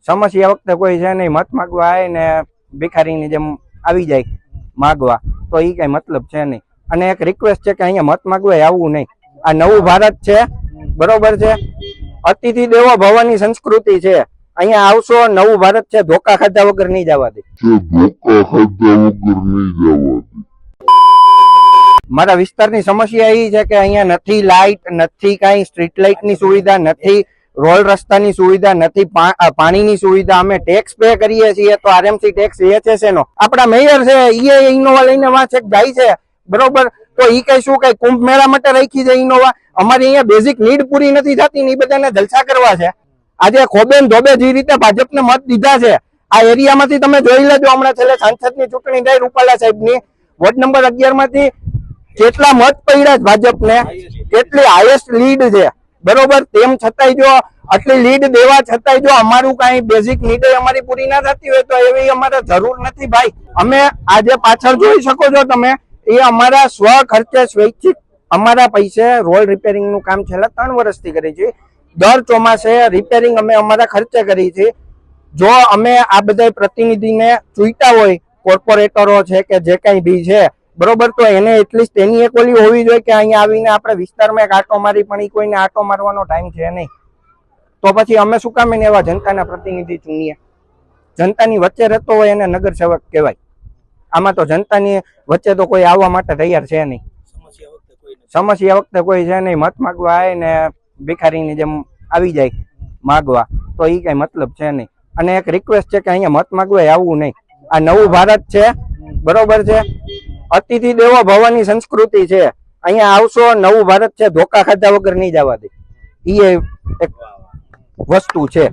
સમસ્યા વખતે કોઈ છે નહીં, મત માગવા આવે ને ભિખારીની જેમ આવી જાય માગવા, તો એ કઈ મતલબ છે નહીં. અને એક રિક્વેસ્ટ છે કે અહીંયા મત માગવા આવવું નહીં. આ નવું ભારત છે, બરોબર છે, અતિથિ દેવો ભવની સંસ્કૃતિ છે. અહીંયા આવશો, નવું ભારત છે, ધોકા ખાધા વગર નહીં જવા દે. મારા વિસ્તારની સમસ્યા એ છે કે અહીંયા નથી લાઇટ, નથી કઈ સ્ટ્રીટ લાઇટ ની સુવિધા નથી, રોડ રસ્તાની સુવિધા નથી, પાણીની સુવિધા. અમે ટેક્સ પે કરીએ છીએ તો આરએમસી ટેક્સ HSA નો. આપણા મેયર છે એ ઇનોવા લઈને વાંચે જાય છે, બરોબર, તો ઈ કઈ શું કઈ કુંભ મેળા માટે રાખી છે ઇનોવા? અમારી અહીંયા બેઝિક નીડ પૂરી નથી થતી ને એ બધાને જલસા કરવા છે. આજે ખોબેન ધોબે જે રીતે ભાજપને મત દીધા છે, આ એરિયામાંથી તમે જોઈ લેજો. હમણાં છેલ્લે સાંસદની ચૂંટણી થઈ રૂપાલા સાહેબની, વોર્ડ નંબર 11 માંથી કેટલા મત પડ્યા ભાજપને, કેટલી હાઈએસ્ટ લીડ છે, બરોબર. તેમ છતાંય જો આટલી લીડ દેવા છતાંય જો અમારું કઈ બેઝિક નીડ અમારી પૂરી ના થતી હોય તો એવી અમારે જરૂર નથી ભાઈ. અમે આજે પાછળ જોઈ શકો છો તમે, એ અમારા સ્વ ખર્ચે સ્વૈચ્છિક અમારા પૈસે રોડ રિપેરિંગ નું કામ છેલ્લા 3 વર્ષથી કરી છે. દર ચોમાસે રિપેરિંગ અમે અમારા ખર્ચે કરી છે. જો અમે આ બધા પ્રતિનિધિને ચૂંટા હોય, કોર્પોરેટરો છે કે જે કઈ બી છે, બરોબર, તો એને એટલીસ્ટ એની એક ઓલી હોવી જોઈએ કે અહીંયા આવીને આપણે વિસ્તારમાં એક આટો મારી, પણ એ કોઈને આટો મારવાનો ટાઈમ છે નહીં. તો પછી અમે શું કામ એને એવા જનતાના પ્રતિનિધિ ચૂનીએ? જનતાની વચ્ચે રહેતો હોય એને નગર સેવક કહેવાય. આમાં તો જનતાની વચ્ચે તો કોઈ આવવા માટે તૈયાર છે નહીં. સમસ્યા વખતે કોઈ છે નહીં, મત માગવા આવે ને ભિખારીની જેમ આવી જાય માગવા, તો એ કઈ મતલબ છે નહીં. અને એક રિક્વેસ્ટ છે કે અહીંયા મત માગવા આવવું નહીં. આ નવું ભારત છે, બરોબર છે, અતિથિ દેવો ભવની સંસ્કૃતિ છે. અહીંયા આવશો, નવું ભારત છે, ધોકા ખાધા વગર નહીં જવા દે. એ એક વસ્તુ છે.